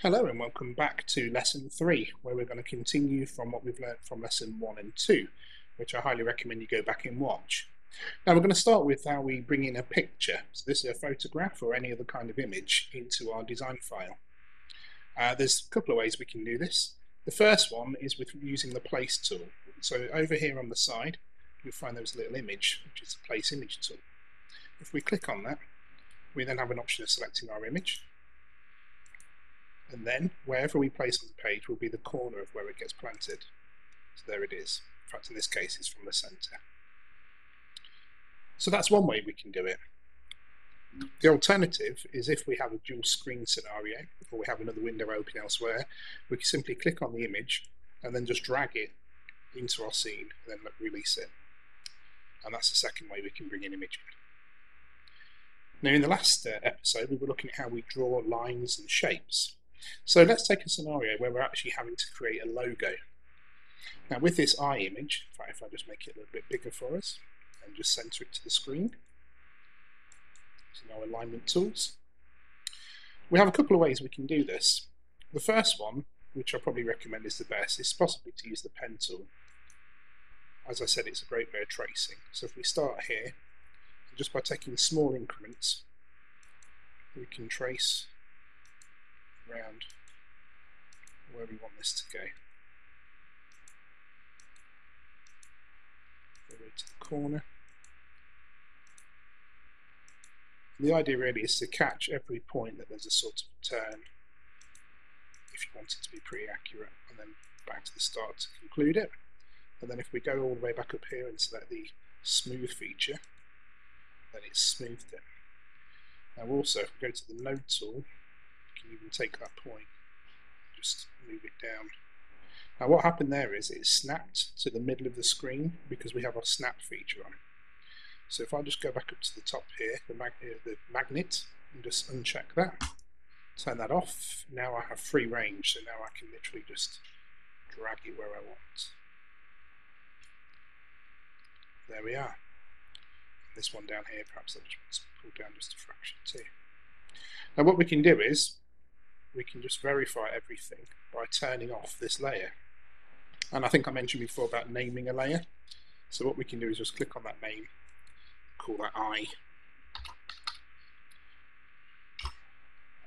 Hello and welcome back to lesson 3, where we're going to continue from what we've learned from lesson 1 and 2, which I highly recommend you go back and watch. Now we're going to start with how we bring in a picture, so this is a photograph or any other kind of image, into our design file. There's a couple of ways we can do this. The first one is with using the place tool. So over here on the side you'll find there's a little image, which is the place image tool. If we click on that, we then have an option of selecting our image, and then wherever we place on the page will be the corner of where it gets planted. So there it is. In fact, in this case it's from the center. So that's one way we can do it. The alternative is if we have a dual screen scenario, or we have another window open elsewhere, we can simply click on the image and then just drag it into our scene and then release it. And that's the second way we can bring an image in. Now in the last episode we were looking at how we draw lines and shapes. So let's take a scenario where we're actually having to create a logo. Now with this eye image, in fact, if I just make it a little bit bigger for us and just center it to the screen, so now alignment tools, we have a couple of ways we can do this. The first one, which I probably recommend is the best, is possibly to use the pen tool. As I said, it's a great way of tracing. So if we start here, just by taking small increments, we can trace around where we want this to go. All the way to the corner. And the idea really is to catch every point that there's a sort of turn, if you want it to be pretty accurate, and then back to the start to conclude it. And then if we go all the way back up here and select the smooth feature, then it's smoothed it. Now also, if we go to the node tool, you can even take that point, just move it down. Now what happened there is it snapped to the middle of the screen because we have our snap feature on. So if I just go back up to the top here, the magnet, and just uncheck that, turn that off, now I have free range, so now I can literally just drag it where I want. There we are. This one down here, perhaps I just want to pull down just a fraction too. Now what we can do is we can just verify everything by turning off this layer. And I think I mentioned before about naming a layer. So what we can do is just click on that name, call that eye,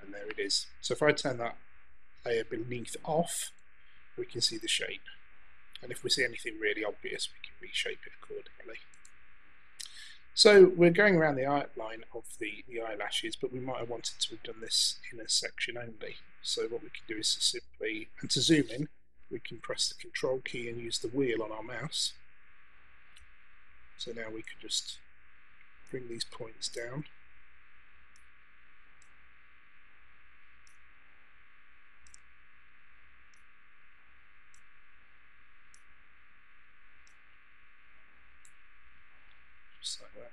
and there it is. So if I turn that layer beneath off, we can see the shape. And if we see anything really obvious, we can reshape it accordingly. So we're going around the outline of the eyelashes, but we might have wanted to have done this in a section only. So what we can do is to simply, and to zoom in, we can press the control key and use the wheel on our mouse. So now we can just bring these points down. Just like that.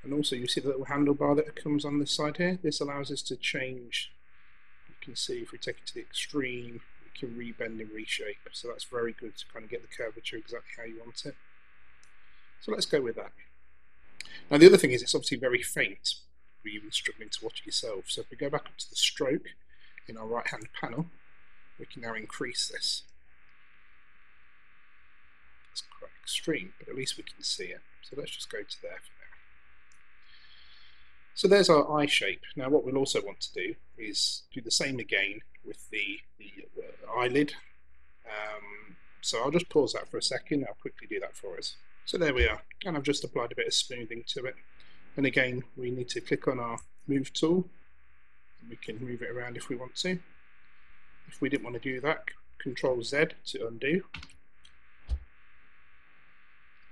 And also you see the little handlebar that comes on this side here. This allows us to change. You can see if we take it to the extreme, we can rebend and reshape. So that's very good to kind of get the curvature exactly how you want it. So let's go with that. Now the other thing is it's obviously very faint. We're even struggling to watch it yourself. So if we go back up to the stroke in our right hand panel, we can now increase this. It's quite extreme, but at least we can see it. So let's just go to there for now. So there's our eye shape. Now what we'll also want to do is do the same again with the eyelid. So I'll just pause that for a second. I'll quickly do that for us. So there we are, and I've just applied a bit of smoothing to it. And again, we need to click on our move tool, and we can move it around if we want to. If we didn't want to do that, Control Z to undo.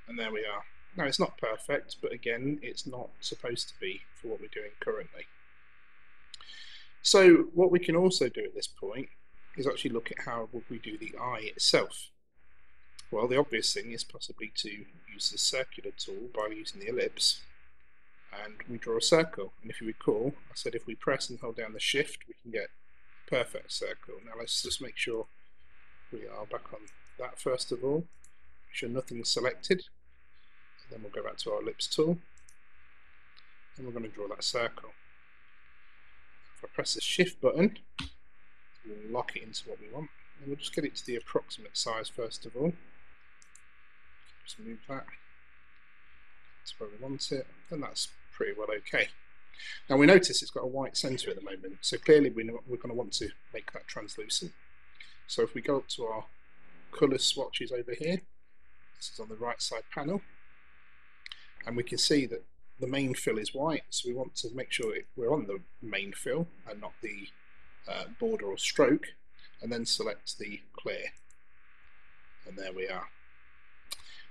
And there we are. Now it's not perfect, but again, it's not supposed to be for what we're doing currently. So what we can also do at this point is actually look at how would we do the eye itself. Well, the obvious thing is possibly to use the circular tool by using the ellipse, and we draw a circle. And if you recall, I said if we press and hold down the shift, we can get a perfect circle. Now let's just make sure we are back on that first of all. Make sure nothing's selected. Then we'll go back to our ellipse tool, and we're going to draw that circle. If I press the shift button, we'll lock it into what we want, and we'll just get it to the approximate size first of all. Just move that to where we want it, and that's pretty well okay. Now we notice it's got a white centre at the moment, so clearly we're going to want to make that translucent. So if we go up to our colour swatches over here, this is on the right side panel, and we can see that the main fill is white, so we want to make sure we're on the main fill and not the border or stroke, and then select the clear, and there we are.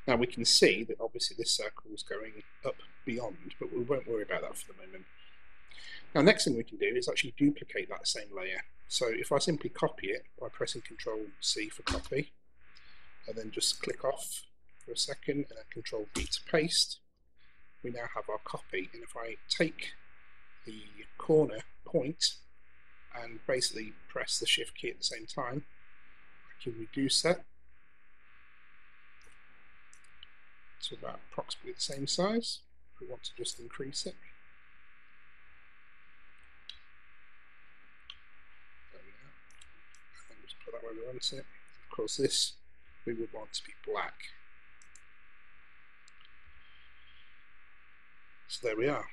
Now we can see that obviously this circle is going up beyond, but we won't worry about that for the moment. Now next thing we can do is actually duplicate that same layer. So if I simply copy it by pressing Ctrl C for copy, and then just click off for a second, and then Ctrl V to paste, we now have our copy. And if I take the corner point and basically press the shift key at the same time, I can reduce that to about approximately the same size. If we want to just increase it, there we are, and then just put that where we want it. Of course this we would want to be black. So there we are,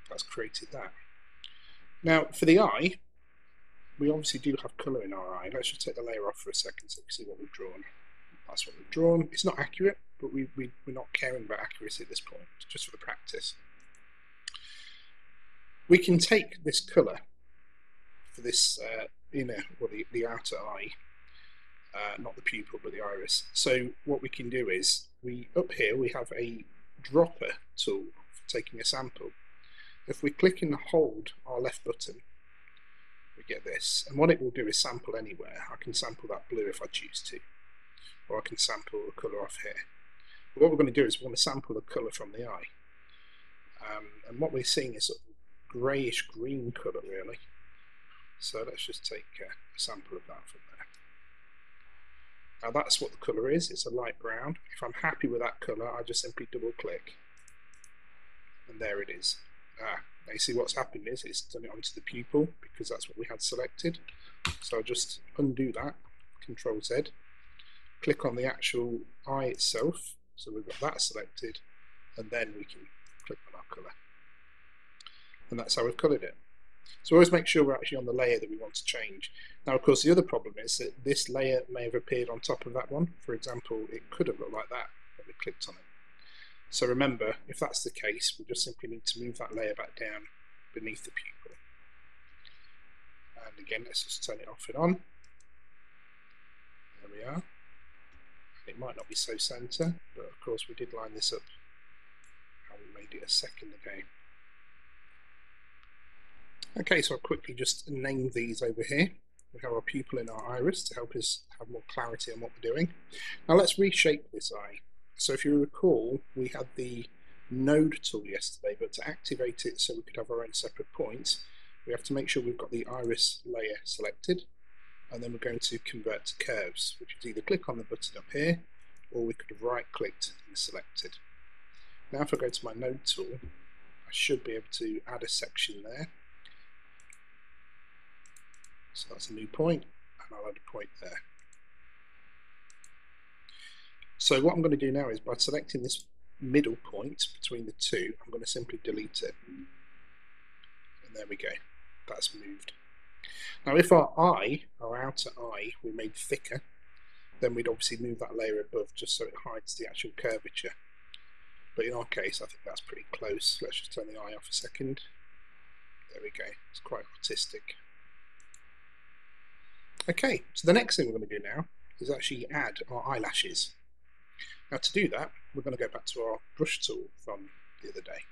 that's created that. Now for the eye, we obviously do have colour in our eye. Let's just take the layer off for a second so we can see what we've drawn. That's what we've drawn. It's not accurate, but we're not caring about accuracy at this point, just for the practice. We can take this colour for this inner, or the outer eye, not the pupil but the iris. So what we can do is, up here we have a dropper tool for taking a sample. If we click and hold our left button, we get this, and what it will do is sample anywhere. I can sample that blue if I choose to, or I can sample the colour off here. But what we're going to do is we want to sample the colour from the eye, and what we're seeing is sort of greyish green colour really. So let's just take a sample of that from there. Now that's what the colour is, it's a light brown. If I'm happy with that colour, I just simply double click, and there it is. Now you see what's happened is it's done it onto the pupil because that's what we had selected. So I'll just undo that, Ctrl Z, click on the actual eye itself, so we've got that selected, and then we can click on our colour. And that's how we've coloured it. So always make sure we're actually on the layer that we want to change. Now of course the other problem is that this layer may have appeared on top of that one. For example, it could have looked like that when we clicked on it. So remember, if that's the case, we just simply need to move that layer back down beneath the pupil. And again, let's just turn it off and on. There we are. It might not be so centre, but of course we did line this up how we made it a second ago. Okay, so I'll quickly just name these over here. We have our pupil and our iris to help us have more clarity on what we're doing. Now let's reshape this eye. So if you recall, we had the node tool yesterday, but to activate it so we could have our own separate points, we have to make sure we've got the iris layer selected, and then we're going to convert to curves, which is either click on the button up here, or we could have right clicked and selected. Now if I go to my node tool, I should be able to add a section there. So that's a new point, and I'll add a point there. So what I'm going to do now is, by selecting this middle point between the two, I'm going to simply delete it. And there we go, that's moved. Now if our eye, our outer eye, we made thicker, then we'd obviously move that layer above just so it hides the actual curvature. But in our case, I think that's pretty close. Let's just turn the eye off a second. There we go, it's quite artistic. Okay, so the next thing we're going to do now is actually add our eyelashes. Now to do that, we're going to go back to our brush tool from the other day.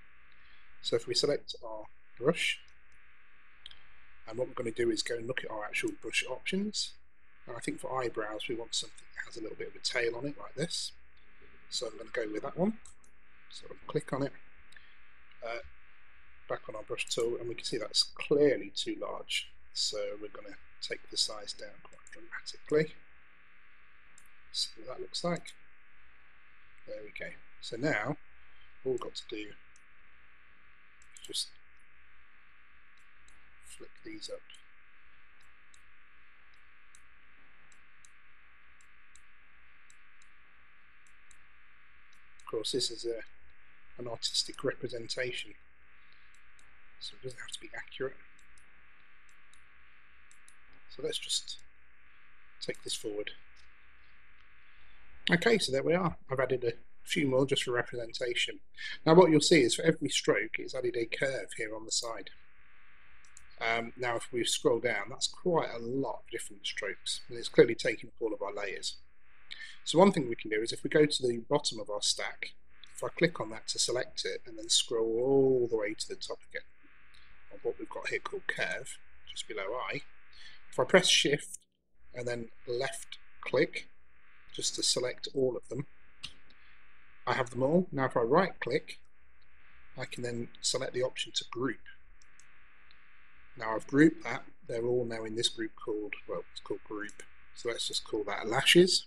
So if we select our brush, and what we're going to do is go and look at our actual brush options. And I think for eyebrows we want something that has a little bit of a tail on it like this. So I'm going to go with that one. So I'll click on it, back on our brush tool, and we can see that's clearly too large. So we're going to take the size down quite dramatically. See what that looks like. There we go. So now all we've got to do is just flick these up. Of course, this is an artistic representation, so it doesn't have to be accurate. So let's just take this forward. Okay, so there we are. I've added a few more just for representation. Now what you'll see is for every stroke it's added a curve here on the side. Now if we scroll down, that's quite a lot of different strokes, and it's clearly taking up all of our layers. So one thing we can do is if we go to the bottom of our stack, if I click on that to select it and then scroll all the way to the top again of what we've got here called curve, just below eye, if I press shift and then left click just to select all of them, I have them all. Now if I right click, I can then select the option to group. Now I've grouped that, they're all now in this group called, well, it's called group. So let's just call that lashes.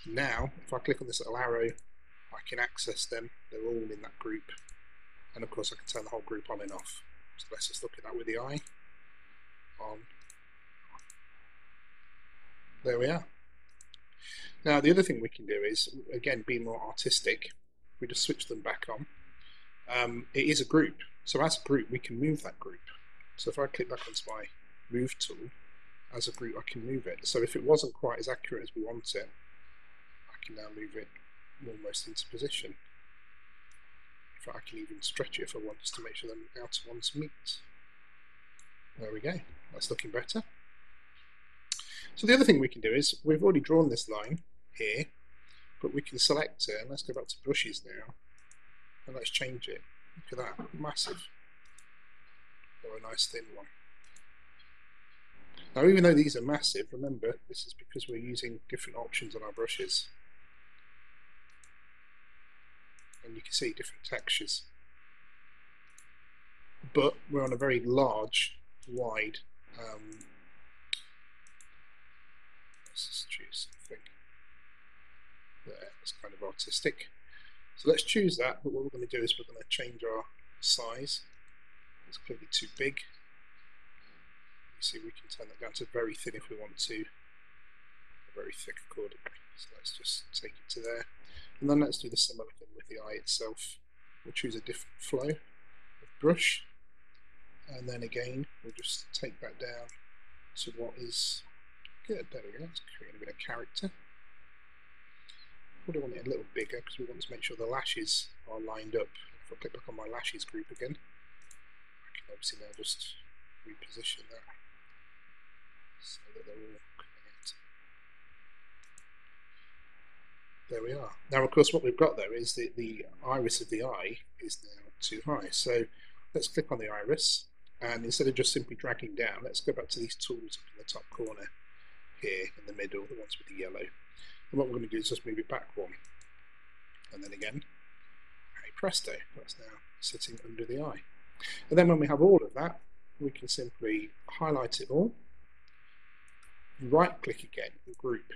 Now if I click on this little arrow, I can access them, they're all in that group. And of course I can turn the whole group on and off. So let's just look at that with the eye. On. There we are. Now the other thing we can do is, again, be more artistic. We just switch them back on. It is a group, so as a group we can move that group. So if I click back onto my move tool, as a group I can move it. So if it wasn't quite as accurate as we want it, I can now move it almost into position. In fact, I can even stretch it if I want, just to make sure the outer ones meet. There we go, that's looking better. So the other thing we can do is, we've already drawn this line here, but we can select it, and let's go back to brushes now, and let's change it. Look at that, massive, or a nice thin one. Now even though these are massive, remember this is because we're using different options on our brushes, and you can see different textures, but we're on a very large, wide, let's just choose something there that's kind of artistic. So let's choose that, but what we're going to do is we're going to change our size. It's clearly too big. You see we can turn that down to very thin if we want to, very thick accordingly. So let's just take it to there. And then let's do the similar thing with the eye itself. We'll choose a different flow of brush, and then again we'll just take that down to what is good. There we go, let's create a bit of character. Probably want it a little bigger because we want to make sure the lashes are lined up. If I click back on my lashes group again, I can obviously now just reposition that so that they're all coming out. There we are. Now of course what we've got there is the iris of the eye is now too high. So let's click on the iris, and instead of just simply dragging down, let's go back to these tools up in the top corner here in the middle, the ones with the yellow. And what we're going to do is just move it back one, and then again, hey presto, that's now sitting under the eye. And then when we have all of that, we can simply highlight it all, right click again and group.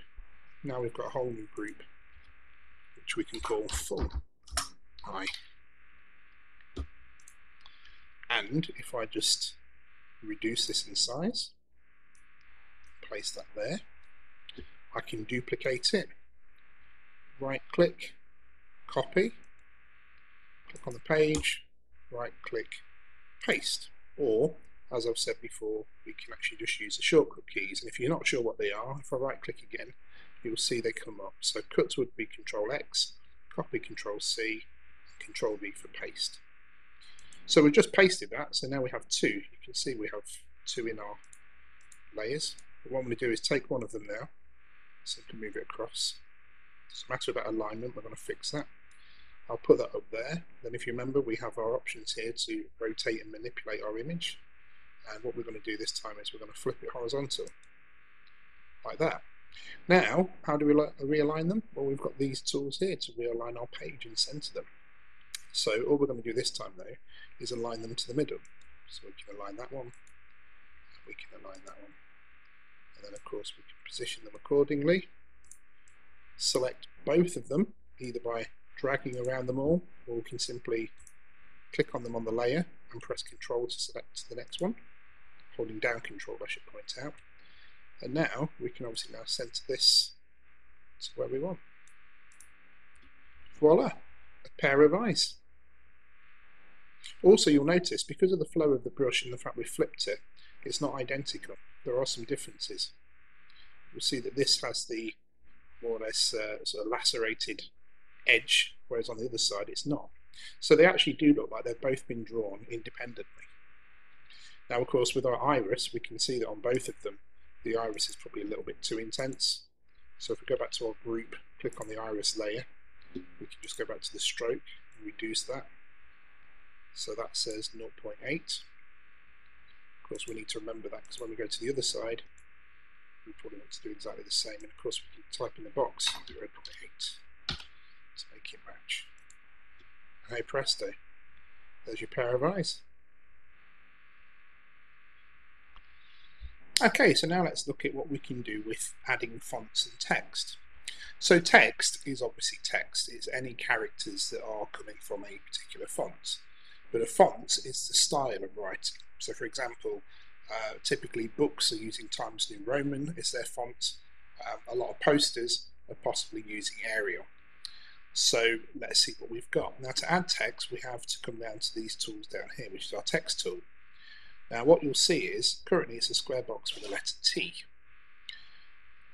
Now we've got a whole new group which we can call full eye. And if I just reduce this in size, place that there, I can duplicate it, right click, copy, click on the page, right click, paste. Or, as I've said before, we can actually just use the shortcut keys, and if you're not sure what they are, if I right click again, you'll see they come up. So cuts would be Control X, copy Control C, and Control V for paste. So we've just pasted that, so now we have two. You can see we have two in our layers. But what I'm going to do is take one of them now, simply move it across. Doesn't matter about alignment, we're going to fix that. I'll put that up there. Then if you remember, we have our options here to rotate and manipulate our image. And what we're going to do this time is we're going to flip it horizontal, like that. Now, how do we realign them? Well, we've got these tools here to realign our page and center them. So all we're going to do this time though is align them to the middle. So we can align that one, and we can align that one. And then of course we can position them accordingly. Select both of them, either by dragging around them all, or we can simply click on them on the layer and press Control to select the next one, holding down Control I should point out. And now we can obviously now center this to where we want. Voila, a pair of eyes. Also, you'll notice because of the flow of the brush and the fact we flipped it, it's not identical. There are some differences. You'll see that this has the more or less sort of lacerated edge, whereas on the other side it's not. So they actually do look like they've both been drawn independently. Now, of course, with our iris, we can see that on both of them, the iris is probably a little bit too intense. So if we go back to our group, click on the iris layer, we can just go back to the stroke and reduce that. So that says 0.8. Of course, we need to remember that because when we go to the other side, we probably want to do exactly the same. And of course, we can type in the box 0.8 to make it match. And hey presto, there's your pair of eyes. Okay, so now let's look at what we can do with adding fonts and text. So text is obviously text. It's any characters that are coming from a particular font. But a font is the style of writing. So for example, typically books are using Times New Roman as their font. A lot of posters are possibly using Arial. So let's see what we've got. Now to add text, we have to come down to these tools down here, which is our text tool. Now what you'll see is, currently it's a square box with the letter T.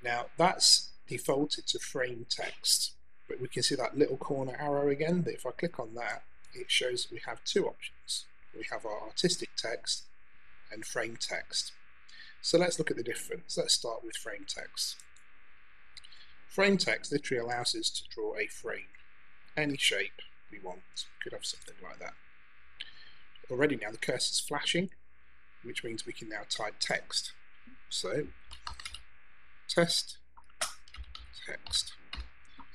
Now that's defaulted to frame text, but we can see that little corner arrow again, that if I click on that, it shows we have two options. We have our artistic text and frame text. So let's look at the difference. Let's start with frame text. Frame text literally allows us to draw a frame, any shape we want. Could have something like that. Already now the cursor's flashing, which means we can now type text. So text.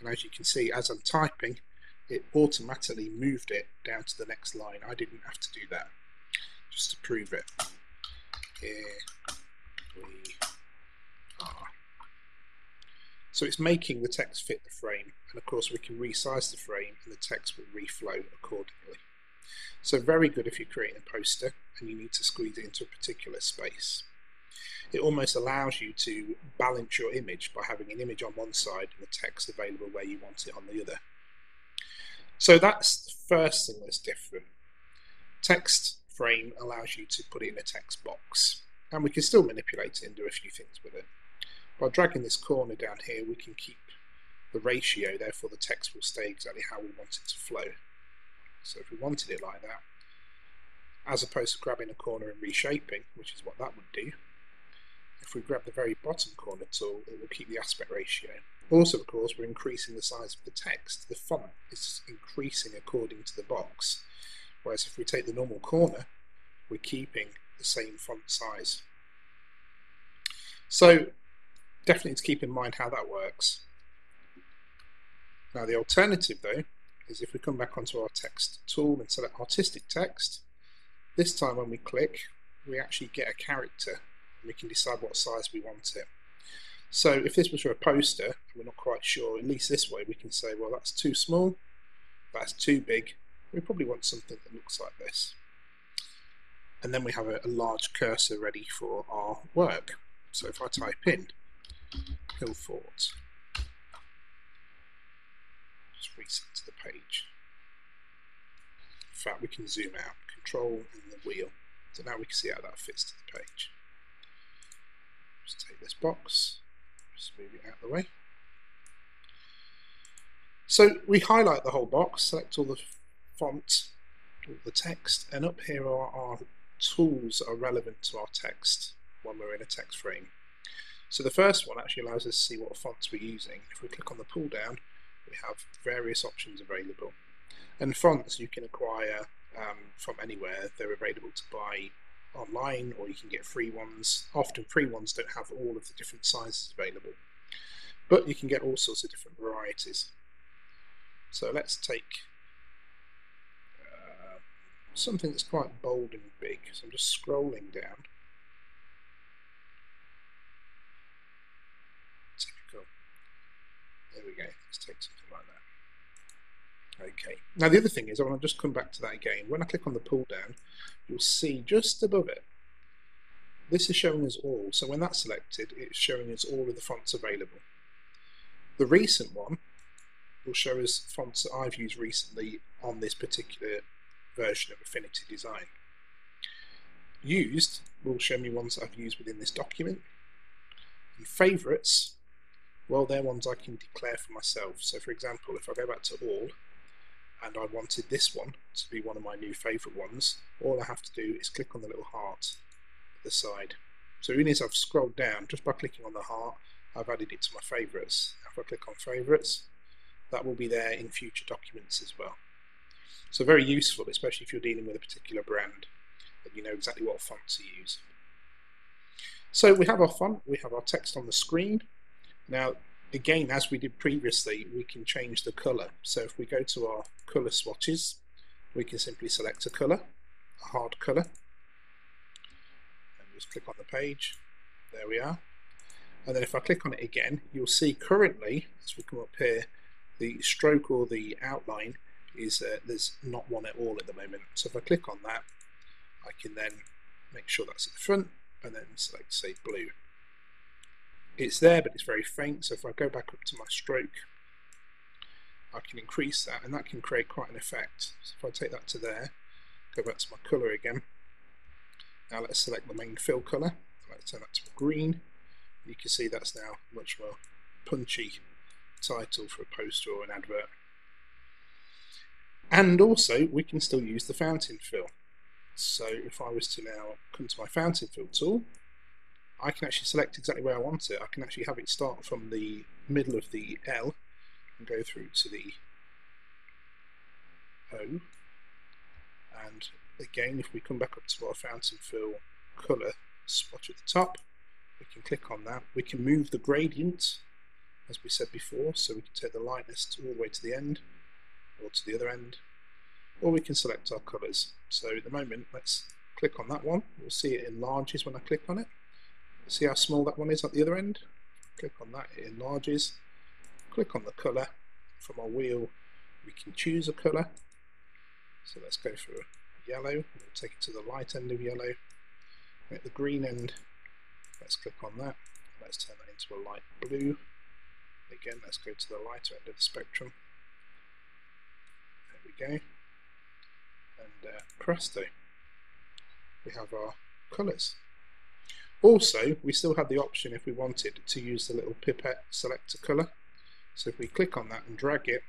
And as you can see, as I'm typing, it automatically moved it down to the next line. I didn't have to do that, just to prove it. Here we are. So it's making the text fit the frame, and of course we can resize the frame and the text will reflow accordingly. So very good if you're creating a poster and you need to squeeze it into a particular space. It almost allows you to balance your image by having an image on one side and the text available where you want it on the other. So that's the first thing that's different. Text frame allows you to put it in a text box, and we can still manipulate it and do a few things with it. By dragging this corner down here, we can keep the ratio, therefore the text will stay exactly how we want it to flow. So if we wanted it like that, as opposed to grabbing a corner and reshaping, which is what that would do, if we grab the very bottom corner tool, it will keep the aspect ratio. Also, of course, we're increasing the size of the text. The font is increasing according to the box, whereas if we take the normal corner, we're keeping the same font size. So definitely to keep in mind how that works. Now the alternative though is if we come back onto our text tool and select artistic text, this time when we click, we actually get a character. We can decide what size we want it. So if this was for a poster and we're not quite sure, at least this way we can say, well, that's too small, that's too big, we probably want something that looks like this. And then we have a large cursor ready for our work. So if I type in Hillfort, just reset to the page. In fact, we can zoom out, Control and the wheel. So now we can see how that fits to the page. Just take this box, just move it out of the way. So we highlight the whole box, select all the font, all the text, and up here are our tools that are relevant to our text when we're in a text frame. So the first one actually allows us to see what fonts we're using. If we click on the pull down, we have various options available. And fonts you can acquire from anywhere. They're available to buy online, or you can get free ones. Often free ones don't have all of the different sizes available, but you can get all sorts of different varieties. So let's take something that's quite bold and big. So I'm just scrolling down. Typical. There we go. Let's take something like that. Okay, now the other thing is, I want to just come back to that again. When I click on the pull down, you'll see just above it, this is showing us all. So when that's selected, it's showing us all of the fonts available. The recent one will show us fonts that I've used recently on this particular version of Affinity Design. Used will show me ones that I've used within this document. And favourites, well, they're ones I can declare for myself. So for example, if I go back to all, and I wanted this one to be one of my new favourite ones, all I have to do is click on the little heart at the side. So even as I've scrolled down, just by clicking on the heart, I've added it to my favourites. If I click on favourites, that will be there in future documents as well. So very useful, especially if you're dealing with a particular brand and you know exactly what font to use. So we have our font, we have our text on the screen. Now, again, as we did previously, we can change the colour. So if we go to our colour swatches, we can simply select a colour, a hard colour, and just click on the page. There we are. And then if I click on it again, you'll see currently, as we come up here, the stroke or the outline is there's not one at all at the moment. So if I click on that, I can then make sure that's at the front and then select, say, blue. It's there, but it's very faint. So if I go back up to my stroke, I can increase that, and that can create quite an effect. So if I take that to there, go back to my colour again. Now let's select the main fill colour. Let's turn that to a green. You can see that's now much more punchy title for a poster or an advert. And also, we can still use the fountain fill. So if I was to now come to my fountain fill tool, I can actually select exactly where I want it. I can actually have it start from the middle of the L and go through to the O. And again, if we come back up to our fountain fill colour spot at the top, we can click on that. We can move the gradient, as we said before, so we can take the lightness all the way to the end or to the other end, or we can select our colours. So at the moment, let's click on that one. We'll see it enlarges when I click on it. See how small that one is at the other end? Click on that, it enlarges. Click on the colour. From our wheel, we can choose a colour. So let's go for a yellow. We'll take it to the light end of yellow. At the green end, let's click on that. Let's turn that into a light blue. Again, let's go to the lighter end of the spectrum. There we go. And presto, we have our colours. Also, we still have the option, if we wanted, to use the little pipette selector colour. So if we click on that and drag it,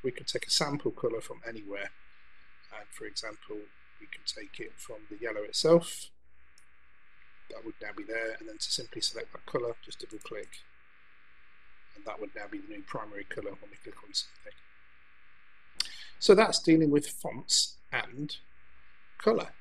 we can take a sample colour from anywhere. And for example, we can take it from the yellow itself. That would now be there, and then to simply select that colour, just double click, and that would now be the new primary colour when we click on something. So that's dealing with fonts and colour.